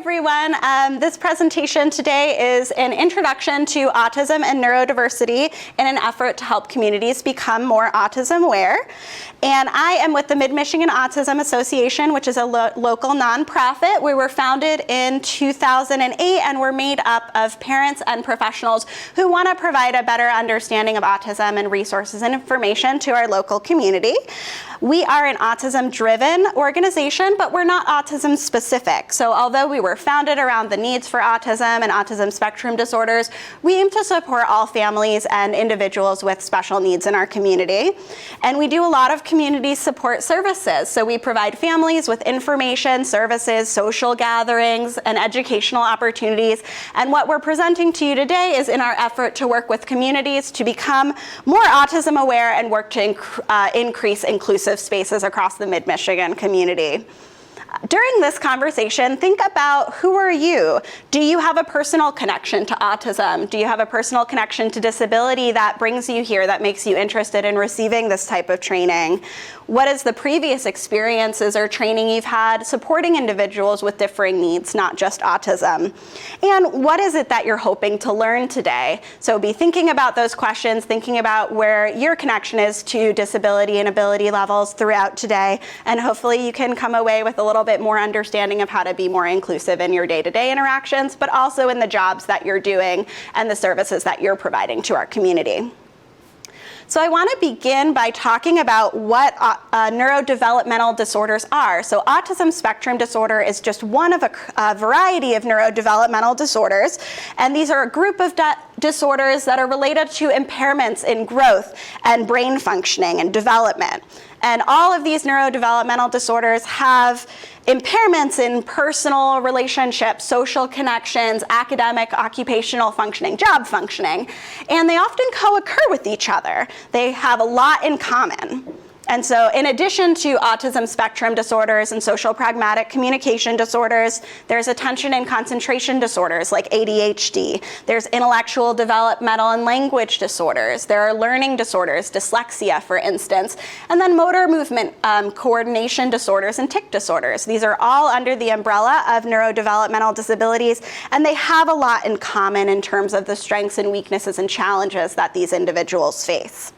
everyone. This presentation today is an introduction to autism and neurodiversity in an effort to help communities become more autism aware. And I am with the Mid-Michigan Autism Association, which is a local nonprofit. We were founded in 2008 and we're made up of parents and professionals who want to provide a better understanding of autism and resources and information to our local community. We are an autism-driven organization, but we're not autism-specific. So although we were founded around the needs for autism and autism spectrum disorders, we aim to support all families and individuals with special needs in our community. And we do a lot of community support services. So we provide families with information, services, social gatherings, and educational opportunities. And what we're presenting to you today is in our effort to work with communities to become more autism aware and work to increase inclusive spaces across the Mid-Michigan community. During this conversation, think about who are you? Do you have a personal connection to autism? Do you have a personal connection to disability that brings you here, that makes you interested in receiving this type of training? What is the previous experiences or training you've had supporting individuals with differing needs, not just autism? And what is it that you're hoping to learn today? So be thinking about those questions, thinking about where your connection is to disability and ability levels throughout today, and hopefully you can come away with a little bit more understanding of how to be more inclusive in your day-to-day interactions, but also in the jobs that you're doing and the services that you're providing to our community. So I want to begin by talking about what neurodevelopmental disorders are. So autism spectrum disorder is just one of a variety of neurodevelopmental disorders, and these are a group of disorders that are related to impairments in growth and brain functioning and development. And all of these neurodevelopmental disorders have impairments in personal relationships, social connections, academic, occupational functioning, job functioning, and they often co-occur with each other. They have a lot in common. And so in addition to autism spectrum disorders and social pragmatic communication disorders, there's attention and concentration disorders like ADHD. There's intellectual, developmental, and language disorders. There are learning disorders, dyslexia, for instance, and then motor movement coordination disorders and tic disorders. These are all under the umbrella of neurodevelopmental disabilities, and they have a lot in common in terms of the strengths and weaknesses and challenges that these individuals face.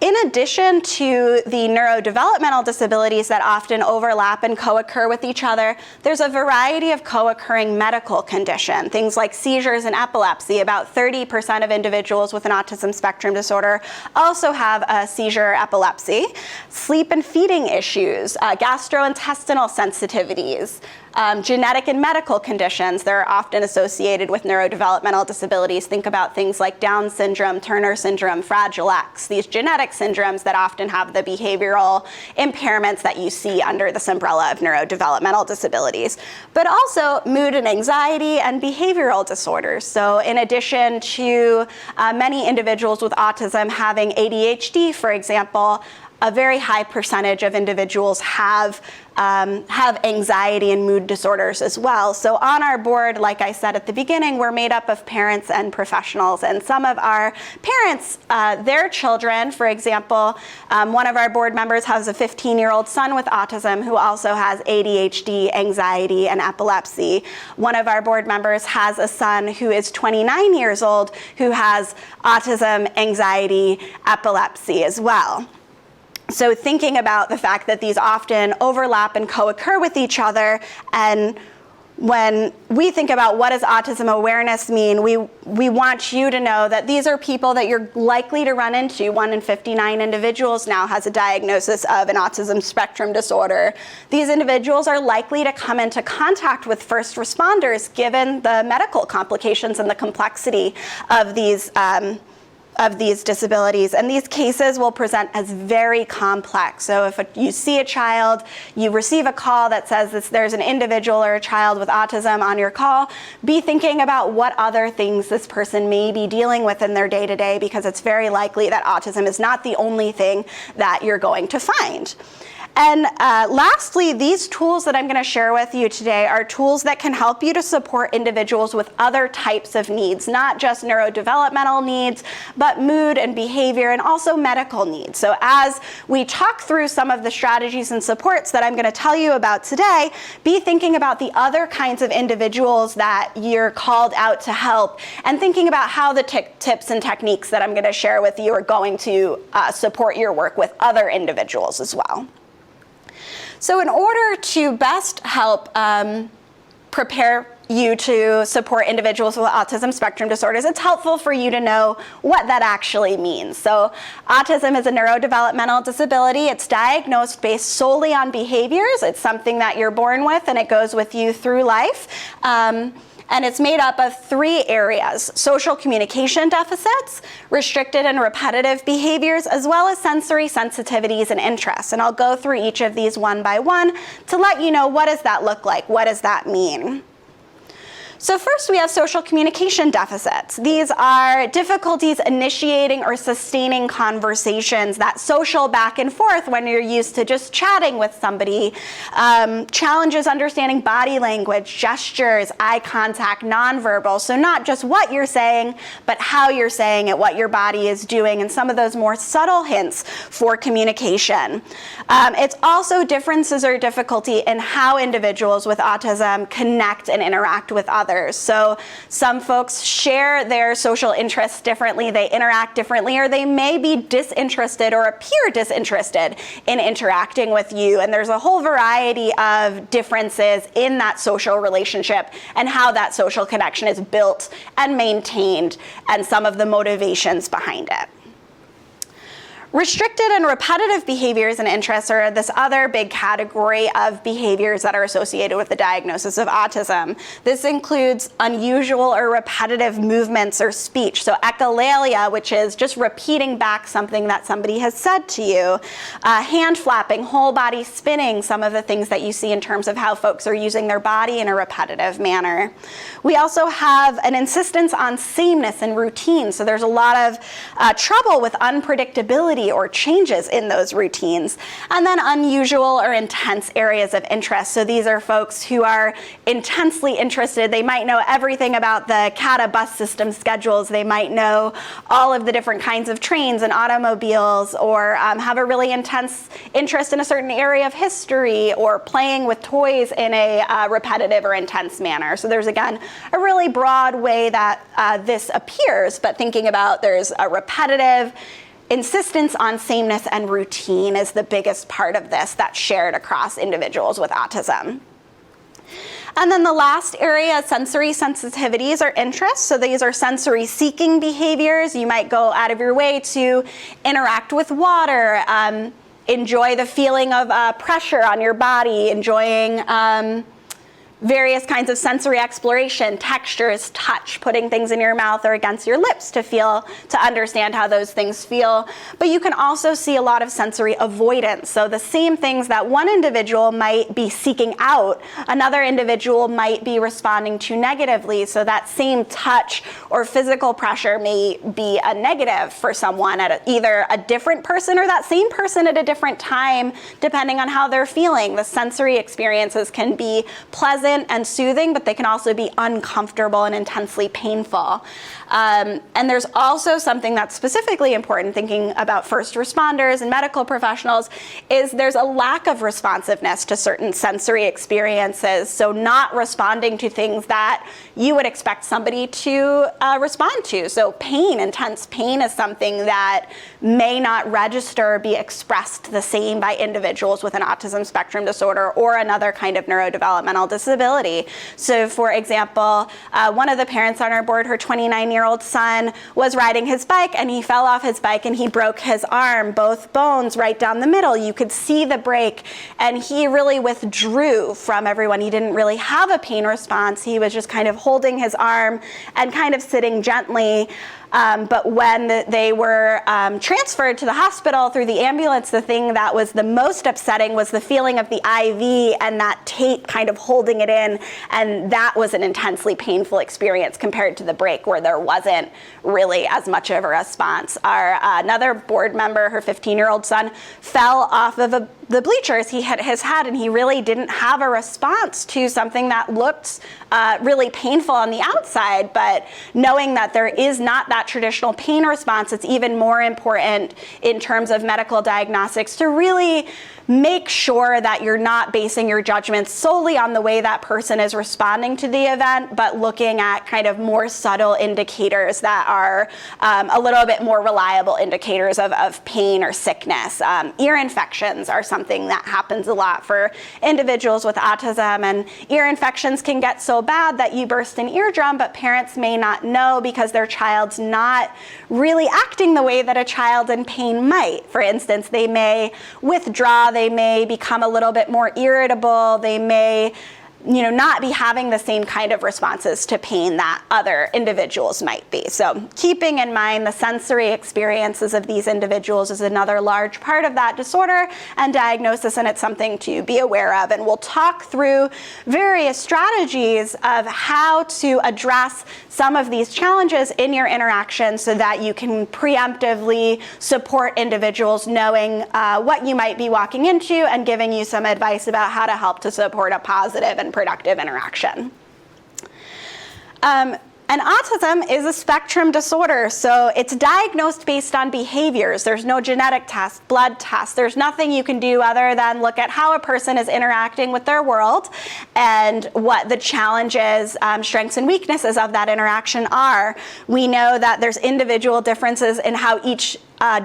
In addition to the neurodevelopmental disabilities that often overlap and co-occur with each other, there's a variety of co-occurring medical conditions, things like seizures and epilepsy. About 30% of individuals with an autism spectrum disorder also have a seizure or epilepsy. Sleep and feeding issues, gastrointestinal sensitivities, genetic and medical conditions that are often associated with neurodevelopmental disabilities. Think about things like Down syndrome, Turner syndrome, Fragile X, these genetic syndromes that often have the behavioral impairments that you see under this umbrella of neurodevelopmental disabilities. But also mood and anxiety and behavioral disorders. So in addition to many individuals with autism having ADHD, for example, a very high percentage of individuals have anxiety and mood disorders as well. So on our board, like I said at the beginning, we're made up of parents and professionals. And some of our parents, their children, for example, one of our board members has a 15-year-old son with autism who also has ADHD, anxiety, and epilepsy. One of our board members has a son who is 29 years old who has autism, anxiety, epilepsy as well. So thinking about the fact that these often overlap and co-occur with each other, and when we think about what does autism awareness mean, we want you to know that these are people that you're likely to run into. 1 in 59 individuals now has a diagnosis of an autism spectrum disorder. These individuals are likely to come into contact with first responders given the medical complications and the complexity of these disabilities, and these cases will present as very complex. So if you see a child, you receive a call that says there's an individual or a child with autism on your call, be thinking about what other things this person may be dealing with in their day-to-day, because it's very likely that autism is not the only thing that you're going to find. And lastly, these tools that I'm going to share with you today are tools that can help you to support individuals with other types of needs, not just neurodevelopmental needs, but mood and behavior and also medical needs. So as we talk through some of the strategies and supports that I'm going to tell you about today, be thinking about the other kinds of individuals that you're called out to help and thinking about how the tips and techniques that I'm going to share with you are going to support your work with other individuals as well. So in order to best help prepare you to support individuals with autism spectrum disorders, it's helpful for you to know what that actually means. So autism is a neurodevelopmental disability. It's diagnosed based solely on behaviors. It's something that you're born with and it goes with you through life. And it's made up of 3 areas: social communication deficits, restricted and repetitive behaviors, as well as sensory sensitivities and interests. And I'll go through each of these one by one to let you know, what does that look like? What does that mean? So first we have social communication deficits. These are difficulties initiating or sustaining conversations, that social back and forth when you're used to just chatting with somebody. Challenges understanding body language, gestures, eye contact, nonverbal. So not just what you're saying, but how you're saying it, what your body is doing, and some of those more subtle hints for communication. It's also differences or difficulty in how individuals with autism connect and interact with others. So some folks share their social interests differently, they interact differently, or they may be disinterested or appear disinterested in interacting with you. And there's a whole variety of differences in that social relationship and how that social connection is built and maintained, and some of the motivations behind it. Restricted and repetitive behaviors and interests are this other big category of behaviors that are associated with the diagnosis of autism. This includes unusual or repetitive movements or speech. So echolalia, which is just repeating back something that somebody has said to you. Hand flapping, whole body spinning, some of the things that you see in terms of how folks are using their body in a repetitive manner. We also have an insistence on sameness and routine. So there's a lot of trouble with unpredictability or changes in those routines. And then unusual or intense areas of interest. So these are folks who are intensely interested. They might know everything about the CATA bus system schedules. They might know all of the different kinds of trains and automobiles, or have a really intense interest in a certain area of history, or playing with toys in a repetitive or intense manner. So there's, again, a really broad way that this appears, but thinking about there's a repetitive insistence on sameness and routine is the biggest part of this that's shared across individuals with autism. And then the last area, sensory sensitivities or interests. So these are sensory seeking behaviors. You might go out of your way to interact with water, enjoy the feeling of pressure on your body, enjoying various kinds of sensory exploration, textures, touch, putting things in your mouth or against your lips to understand how those things feel. But you can also see a lot of sensory avoidance. So the same things that one individual might be seeking out, another individual might be responding to negatively. So that same touch or physical pressure may be a negative for someone at either a different person or that same person at a different time, depending on how they're feeling. The sensory experiences can be pleasant and soothing, but they can also be uncomfortable and intensely painful. And there's also something that's specifically important, thinking about first responders and medical professionals, is there's a lack of responsiveness to certain sensory experiences. So not responding to things that you would expect somebody to respond to. So pain, intense pain, is something that may not register or be expressed the same by individuals with an autism spectrum disorder or another kind of neurodevelopmental disability. So for example, one of the parents on our board, her 29-year-old son was riding his bike and he fell off his bike and he broke his arm, both bones right down the middle. You could see the break, and he really withdrew from everyone. He didn't really have a pain response. He was just kind of holding his arm and kind of sitting gently. But when they were transferred to the hospital through the ambulance, the thing that was the most upsetting was the feeling of the IV and that tape kind of holding it in, and that was an intensely painful experience compared to the break where there wasn't really as much of a response. Another board member, her 15-year-old son, fell off of the bleachers. He hit his head and he really didn't have a response to something that looked really painful on the outside, but knowing that there is not that traditional pain response, it's even more important in terms of medical diagnostics to really make sure that you're not basing your judgments solely on the way that person is responding to the event, but looking at kind of more subtle indicators that are a little bit more reliable indicators of pain or sickness. Ear infections are something that happens a lot for individuals with autism, and ear infections can get so bad that you burst an eardrum, but parents may not know because their child's not really acting the way that a child in pain might. For instance, they may withdraw, they may become a little bit more irritable, they may not be having the same kind of responses to pain that other individuals might be. So keeping in mind the sensory experiences of these individuals is another large part of that disorder and diagnosis, and it's something to be aware of. And we'll talk through various strategies of how to address some of these challenges in your interaction so that you can preemptively support individuals knowing what you might be walking into and giving you some advice about how to help to support a positive and productive interaction. And autism is a spectrum disorder, so it's diagnosed based on behaviors. There's no genetic test, blood test. There's nothing you can do other than look at how a person is interacting with their world and what the challenges, strengths, and weaknesses of that interaction are. We know that there's individual differences in how each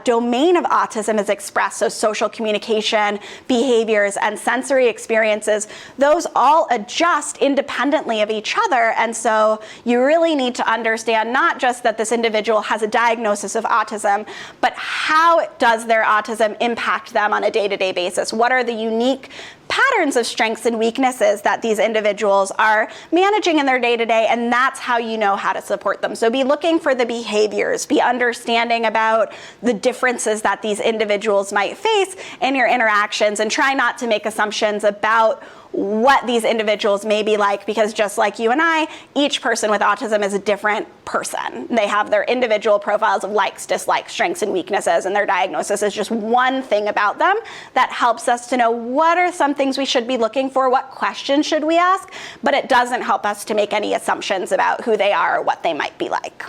domain of autism is expressed, so social communication, behaviors, and sensory experiences. Those all adjust independently of each other, and so you really need to understand not just that this individual has a diagnosis of autism, but how does their autism impact them on a day-to-day basis? What are the unique patterns of strengths and weaknesses that these individuals are managing in their day-to-day, and that's how you know how to support them. So be looking for the behaviors, be understanding about the differences that these individuals might face in your interactions, and try not to make assumptions about what these individuals may be like, because just like you and I, each person with autism is a different person. They have their individual profiles of likes, dislikes, strengths, and weaknesses, and their diagnosis is just one thing about them that helps us to know what are some things we should be looking for, what questions should we ask, but it doesn't help us to make any assumptions about who they are or what they might be like.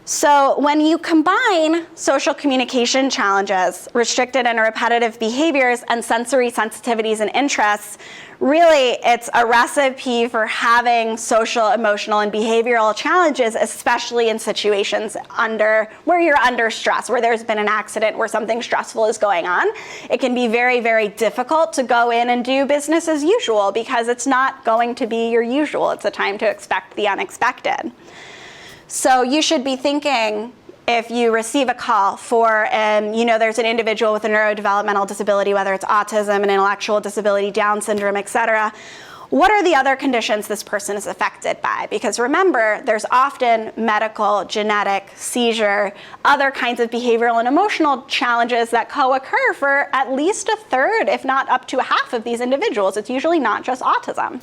So when you combine social communication challenges, restricted and repetitive behaviors, and sensory sensitivities and interests, really it's a recipe for having social, emotional, and behavioral challenges, especially in situations where you're under stress, where there's been an accident, where something stressful is going on. It can be very, very difficult to go in and do business as usual because it's not going to be your usual. It's a time to expect the unexpected. So you should be thinking, if you receive a call for, there's an individual with a neurodevelopmental disability, whether it's autism, an intellectual disability, Down syndrome, etc., what are the other conditions this person is affected by? Because remember, there's often medical, genetic, seizure, other kinds of behavioral and emotional challenges that co-occur for at least a third, if not up to a half of these individuals. It's usually not just autism.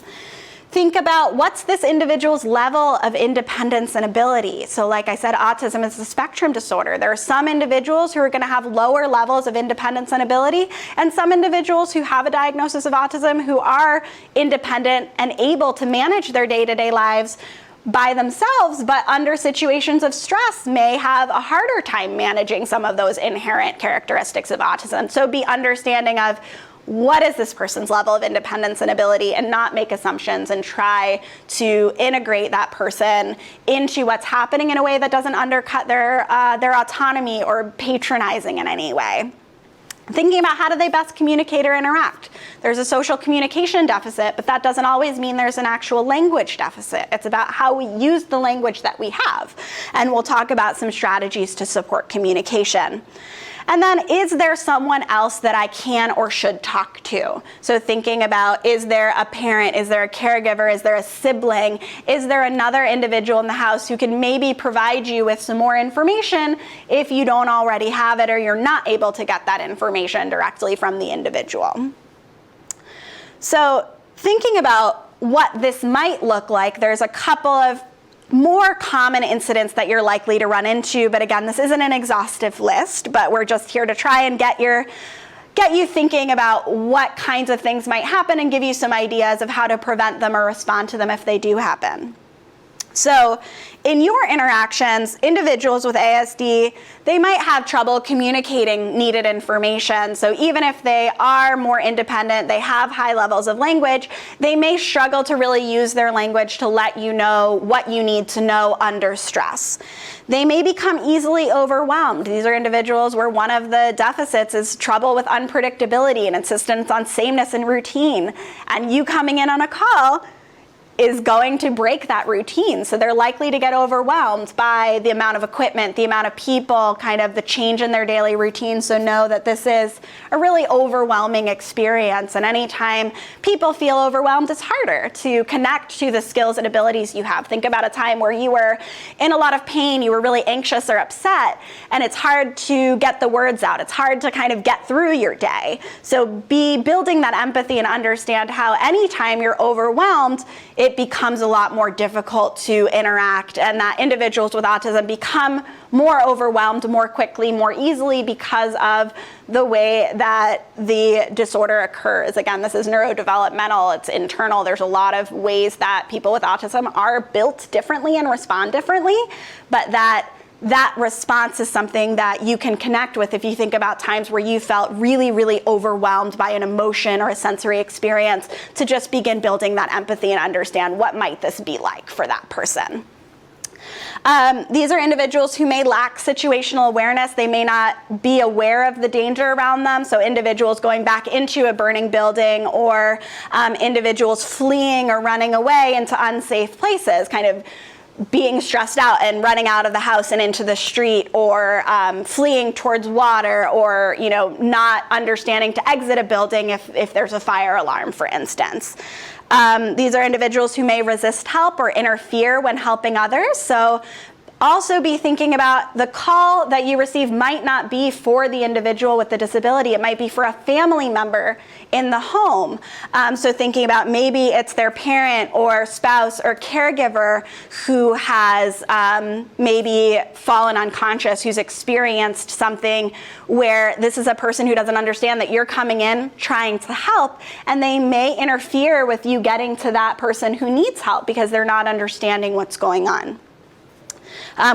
Think about what's this individual's level of independence and ability. So like I said, autism is a spectrum disorder. There are some individuals who are going to have lower levels of independence and ability, and some individuals who have a diagnosis of autism who are independent and able to manage their day-to-day lives by themselves, but under situations of stress may have a harder time managing some of those inherent characteristics of autism. So be understanding of what is this person's level of independence and ability, and not make assumptions and try to integrate that person into what's happening in a way that doesn't undercut their autonomy or patronizing in any way. Thinking about how do they best communicate or interact. There's a social communication deficit, but that doesn't always mean there's an actual language deficit. It's about how we use the language that we have. And we'll talk about some strategies to support communication. And then, is there someone else that I can or should talk to? So thinking about, is there a parent, is there a caregiver, is there a sibling, is there another individual in the house who can maybe provide you with some more information if you don't already have it or you're not able to get that information directly from the individual. So thinking about what this might look like, there's a couple of more common incidents that you're likely to run into, but again, this isn't an exhaustive list, but we're just here to try and get you thinking about what kinds of things might happen and give you some ideas of how to prevent them or respond to them if they do happen. So in your interactions, individuals with ASD, they might have trouble communicating needed information. So even if they are more independent, they have high levels of language, they may struggle to really use their language to let you know what you need to know under stress. They may become easily overwhelmed. These are individuals where one of the deficits is trouble with unpredictability and insistence on sameness and routine. And you coming in on a call is going to break that routine. So they're likely to get overwhelmed by the amount of equipment, the amount of people, kind of the change in their daily routine. So know that this is a really overwhelming experience. And anytime people feel overwhelmed, it's harder to connect to the skills and abilities you have. Think about a time where you were in a lot of pain, you were really anxious or upset, and it's hard to get the words out. It's hard to kind of get through your day. So be building that empathy and understand how anytime you're overwhelmed, it becomes a lot more difficult to interact, and that individuals with autism become more overwhelmed more quickly, more easily because of the way that the disorder occurs. Again, this is neurodevelopmental, it's internal. There's a lot of ways that people with autism are built differently and respond differently, but that response is something that you can connect with if you think about times where you felt really, really overwhelmed by an emotion or a sensory experience, to just begin building that empathy and understand what might this be like for that person. These are individuals who may lack situational awareness. They may not be aware of the danger around them. So individuals going back into a burning building, or individuals fleeing or running away into unsafe places, kind of being stressed out and running out of the house and into the street, or fleeing towards water, or not understanding to exit a building if there's a fire alarm, for instance. These are individuals who may resist help or interfere when helping others. So also be thinking about the call that you receive might not be for the individual with the disability. It might be for a family member in the home. So thinking about maybe it's their parent or spouse or caregiver who has maybe fallen unconscious, who's experienced something where this is a person who doesn't understand that you're coming in trying to help, and they may interfere with you getting to that person who needs help because they're not understanding what's going on.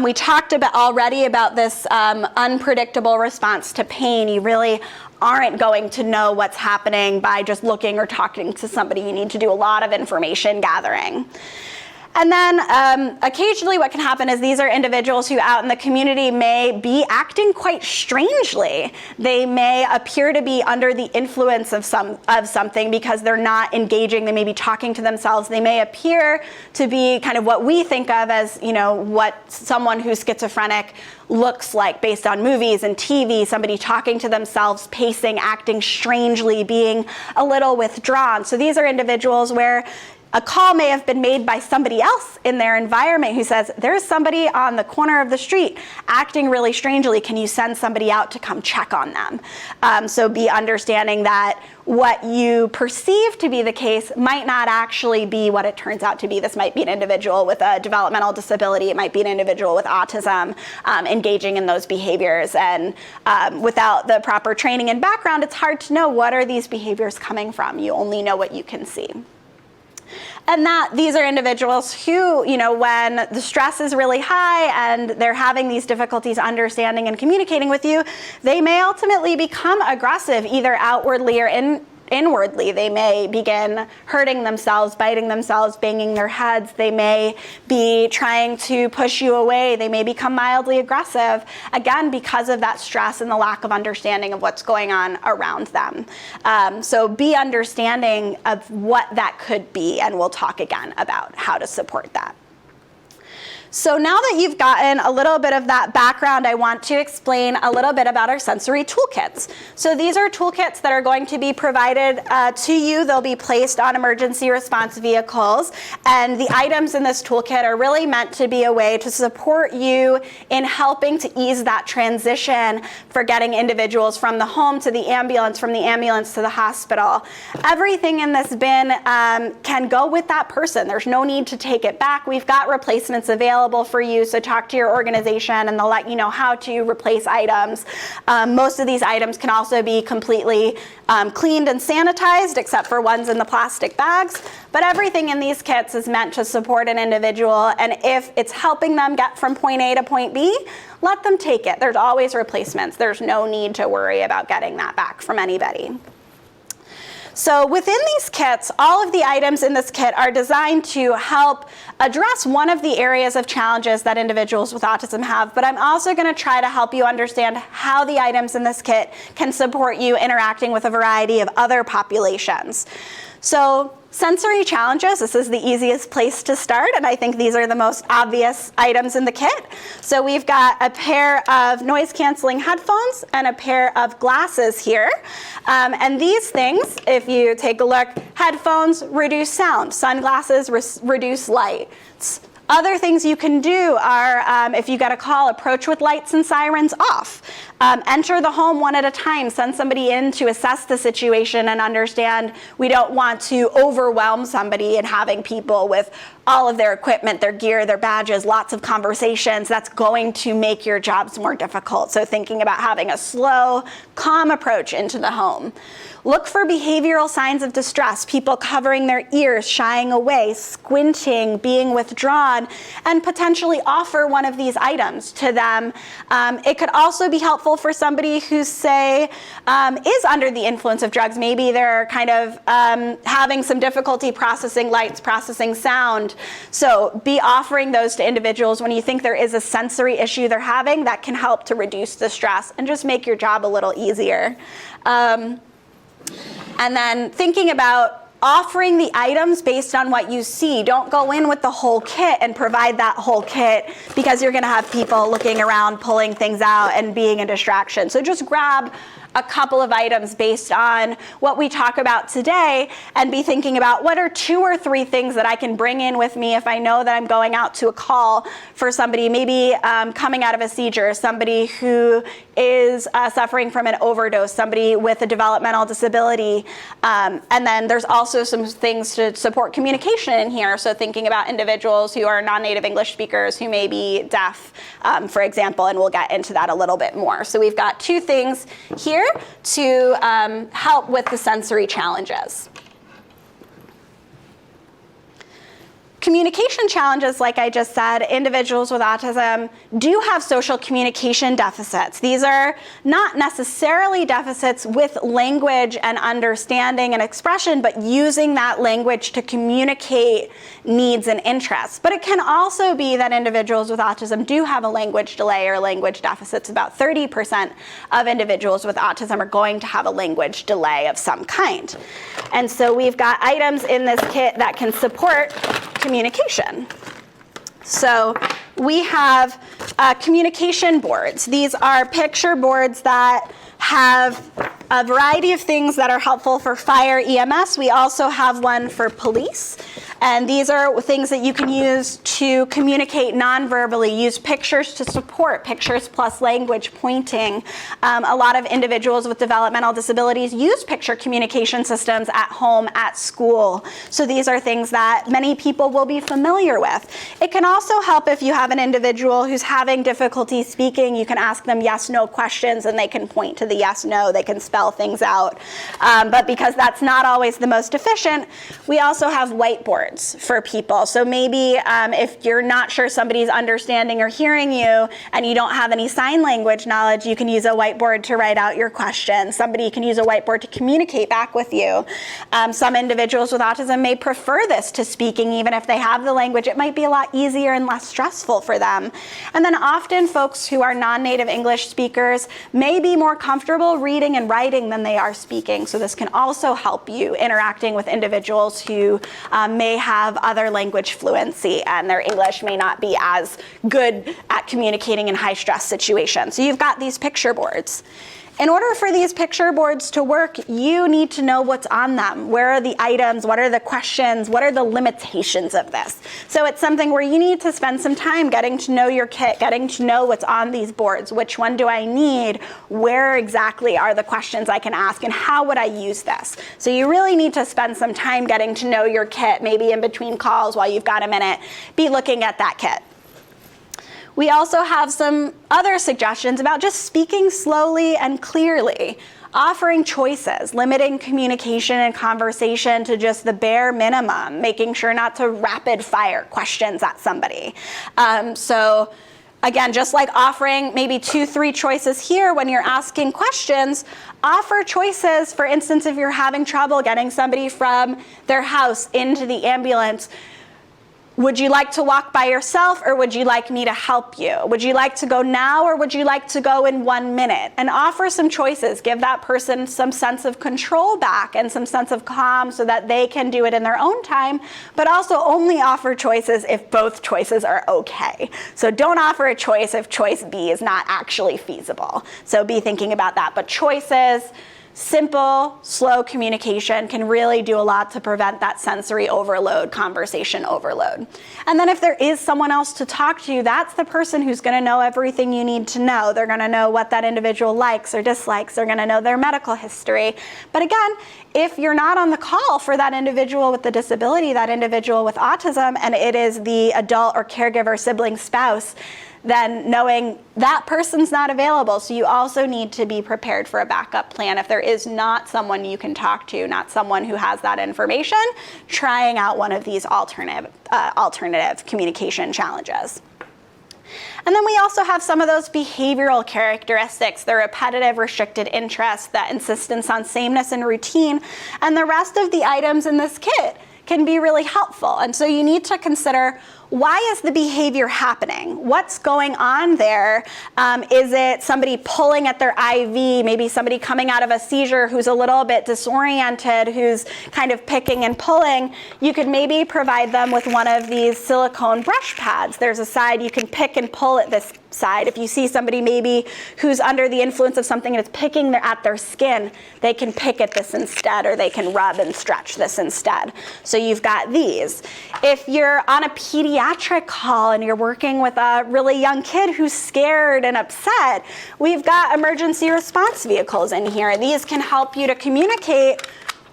We talked already about this unpredictable response to pain. You really aren't going to know what's happening by just looking or talking to somebody. You need to do a lot of information gathering. And then occasionally what can happen is these are individuals who out in the community may be acting quite strangely. They may appear to be under the influence of something because they're not engaging. They may be talking to themselves. They may appear to be kind of what we think of as, what someone who's schizophrenic looks like based on movies and TV, somebody talking to themselves, pacing, acting strangely, being a little withdrawn. So these are individuals where a call may have been made by somebody else in their environment who says, there's somebody on the corner of the street acting really strangely. Can you send somebody out to come check on them? So be understanding that what you perceive to be the case might not actually be what it turns out to be. This might be an individual with a developmental disability. It might be an individual with autism engaging in those behaviors. And without the proper training and background, it's hard to know what are these behaviors coming from. You only know what you can see. And that these are individuals who, when the stress is really high and they're having these difficulties understanding and communicating with you, they may ultimately become aggressive, either outwardly or inwardly. They may begin hurting themselves, biting themselves, banging their heads. They may be trying to push you away. They may become mildly aggressive, again, because of that stress and the lack of understanding of what's going on around them. So be understanding of what that could be, and we'll talk again about how to support that. So now that you've gotten a little bit of that background, I want to explain a little bit about our sensory toolkits. So these are toolkits that are going to be provided to you. They'll be placed on emergency response vehicles, and the items in this toolkit are really meant to be a way to support you in helping to ease that transition for getting individuals from the home to the ambulance, from the ambulance to the hospital. Everything in this bin can go with that person. There's no need to take it back. We've got replacements available for you, so talk to your organization and they'll let you know how to replace items. Most of these items can also be completely cleaned and sanitized, except for ones in the plastic bags. But everything in these kits is meant to support an individual, and if it's helping them get from point A to point B, let them take it. There's always replacements. There's no need to worry about getting that back from anybody. So within these kits, all of the items in this kit are designed to help address one of the areas of challenges that individuals with autism have, but I'm also going to try to help you understand how the items in this kit can support you interacting with a variety of other populations. So sensory challenges, this is the easiest place to start, and I think these are the most obvious items in the kit. So we've got a pair of noise-canceling headphones and a pair of glasses here. And these things, if you take a look, headphones reduce sound, sunglasses reduce light. Other things you can do are, if you get a call, approach with lights and sirens off. Enter the home one at a time. Send somebody in to assess the situation and understand we don't want to overwhelm somebody and having people with all of their equipment, their gear, their badges, lots of conversations. That's going to make your jobs more difficult. So thinking about having a slow, calm approach into the home. Look for behavioral signs of distress, people covering their ears, shying away, squinting, being withdrawn, and potentially offer one of these items to them. It could also be helpful for somebody who, say, is under the influence of drugs. Maybe they're kind of having some difficulty processing lights, processing sound. So be offering those to individuals when you think there is a sensory issue they're having that can help to reduce the stress and just make your job a little easier. And then thinking about offering the items based on what you see. Don't go in with the whole kit and provide that whole kit, because you're going to have people looking around, pulling things out, and being a distraction. So just grab a couple of items based on what we talk about today and be thinking about what are 2 or 3 things that I can bring in with me if I know that I'm going out to a call for somebody, maybe coming out of a seizure, somebody who is suffering from an overdose, somebody with a developmental disability. And then there's also some things to support communication in here. So thinking about individuals who are non-native English speakers who may be deaf, for example, and we'll get into that a little bit more. So we've got 2 things here to help with the sensory challenges. Communication challenges, like I just said, individuals with autism do have social communication deficits. These are not necessarily deficits with language and understanding and expression, but using that language to communicate needs and interests. But it can also be that individuals with autism do have a language delay or language deficits. About 30% of individuals with autism are going to have a language delay of some kind. And so we've got items in this kit that can support communication. So we have communication boards. These are picture boards that have a variety of things that are helpful for fire EMS. We also have one for police. And these are things that you can use to communicate non-verbally, use pictures to support, pictures plus language, pointing. A lot of individuals with developmental disabilities use picture communication systems at home, at school. So these are things that many people will be familiar with. It can also help if you have an individual who's having difficulty speaking. You can ask them yes/no questions and they can point to the yes/no. They can spell things out. But because that's not always the most efficient, we also have whiteboards for people. So maybe if you're not sure somebody's understanding or hearing you and you don't have any sign language knowledge, you can use a whiteboard to write out your question. Somebody can use a whiteboard to communicate back with you. Some individuals with autism may prefer this to speaking, even if they have the language. It might be a lot easier and less stressful for them. And then often folks who are non-native English speakers may be more comfortable reading and writing than they are speaking. So this can also help you interacting with individuals who may may have other language fluency and their English may not be as good at communicating in high stress situations. So you've got these picture boards. In order for these picture boards to work, you need to know what's on them. Where are the items? What are the questions? What are the limitations of this? So it's something where you need to spend some time getting to know your kit, getting to know what's on these boards. Which one do I need? Where exactly are the questions I can ask? And how would I use this? So you really need to spend some time getting to know your kit, maybe in between calls while you've got a minute. Be looking at that kit. We also have some other suggestions about just speaking slowly and clearly, offering choices, limiting communication and conversation to just the bare minimum, making sure not to rapid fire questions at somebody. So again, just like offering maybe 2-3 choices here when you're asking questions, offer choices. For instance, if you're having trouble getting somebody from their house into the ambulance, would you like to walk by yourself, or would you like me to help you? Would you like to go now, or would you like to go in 1 minute? And offer some choices. Give that person some sense of control back and some sense of calm so that they can do it in their own time, but also only offer choices if both choices are okay. So don't offer a choice if choice B is not actually feasible. So be thinking about that. But choices, simple, slow communication can really do a lot to prevent that sensory overload, conversation overload. And then if there is someone else to talk to, that's the person who's going to know everything you need to know. They're going to know what that individual likes or dislikes. They're going to know their medical history. But again, if you're not on the call for that individual with the disability, that individual with autism, and it is the adult or caregiver, sibling, spouse, then knowing that person's not available. So you also need to be prepared for a backup plan. If there is not someone you can talk to, not someone who has that information, trying out one of these alternative communication challenges. And then we also have some of those behavioral characteristics, the repetitive restricted interest, that insistence on sameness and routine, and the rest of the items in this kit can be really helpful. And so you need to consider, why is the behavior happening? What's going on there? Is it somebody pulling at their IV, maybe somebody coming out of a seizure who's a little bit disoriented, who's kind of picking and pulling? You could maybe provide them with one of these silicone brush pads. There's a side you can pick and pull at this side. If you see somebody maybe who's under the influence of something and it's picking at their skin, they can pick at this instead, or they can rub and stretch this instead. So you've got these. If you're on a pediatric call and you're working with a really young kid who's scared and upset, we've got emergency response vehicles in here. These can help you to communicate,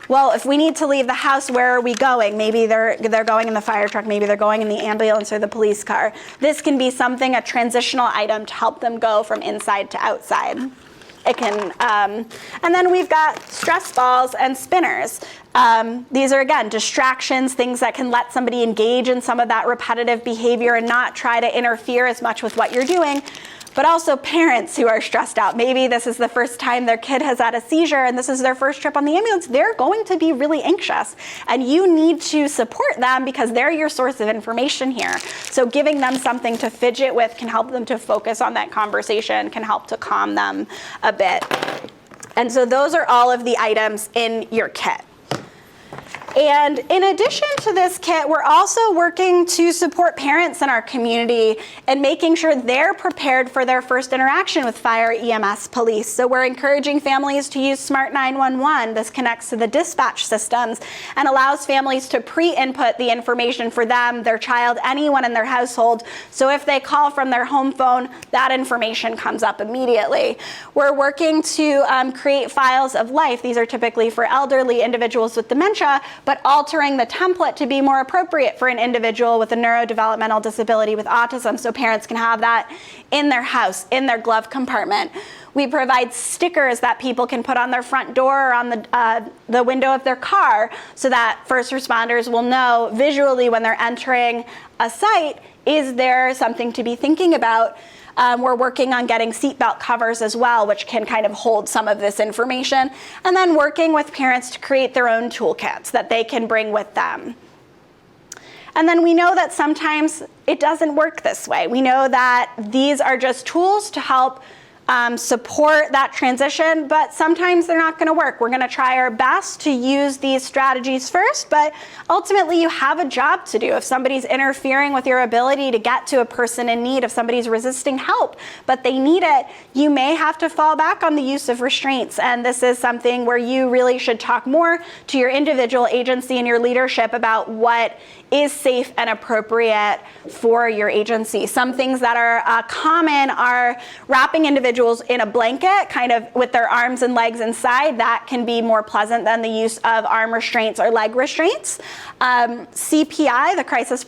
well, if we need to leave the house, where are we going? Maybe they're going in the fire truck, maybe they're going in the ambulance or the police car. This can be something, a transitional item to help them go from inside to outside. It can, and then we've got stress balls and spinners. These are, again, distractions, things that can let somebody engage in some of that repetitive behavior and not try to interfere as much with what you're doing. But also parents who are stressed out. Maybe this is the first time their kid has had a seizure and this is their first trip on the ambulance. They're going to be really anxious, and you need to support them because they're your source of information here. So giving them something to fidget with can help them to focus on that conversation, can help to calm them a bit. And so those are all of the items in your kit. And in addition to this kit, we're also working to support parents in our community and making sure they're prepared for their first interaction with fire, EMS, police. So we're encouraging families to use Smart 911. This connects to the dispatch systems and allows families to pre-input the information for them, their child, anyone in their household. So if they call from their home phone, that information comes up immediately. We're working to create files of life. These are typically for elderly individuals with dementia, but altering the template to be more appropriate for an individual with a neurodevelopmental disability with autism, so parents can have that in their house, in their glove compartment. We provide stickers that people can put on their front door or on the window of their car, so that first responders will know visually when they're entering a site, is there something to be thinking about? We're working on getting seatbelt covers as well, which can kind of hold some of this information. And then working with parents to create their own toolkits that they can bring with them. And then we know that sometimes it doesn't work this way. We know that these are just tools to help support that transition, but sometimes they're not going to work. We're going to try our best to use these strategies first, but ultimately you have a job to do. If somebody's interfering with your ability to get to a person in need, if somebody's resisting help, but they need it, you may have to fall back on the use of restraints. And this is something where you really should talk more to your individual agency and your leadership about what is safe and appropriate for your agency. Some things that are common are wrapping individuals in a blanket, kind of with their arms and legs inside. That can be more pleasant than the use of arm restraints or leg restraints. CPI, the Crisis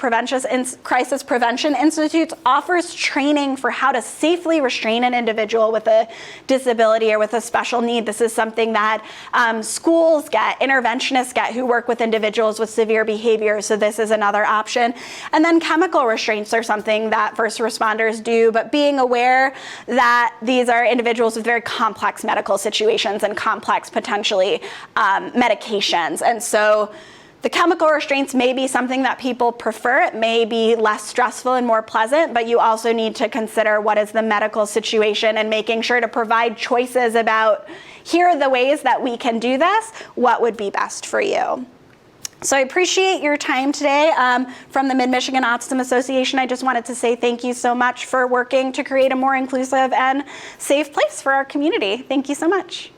Prevention Institute, offers training for how to safely restrain an individual with a disability or with a special need. This is something that schools get, interventionists get who work with individuals with severe behavior. So this is another option. And then chemical restraints are something that first responders do, but being aware that these are individuals with very complex medical situations and complex, potentially, medications. And so the chemical restraints may be something that people prefer. It may be less stressful and more pleasant, but you also need to consider what is the medical situation and making sure to provide choices about, here are the ways that we can do this, what would be best for you. So I appreciate your time today. From the Mid-Michigan Autism Association, I just wanted to say thank you so much for working to create a more inclusive and safe place for our community. Thank you so much.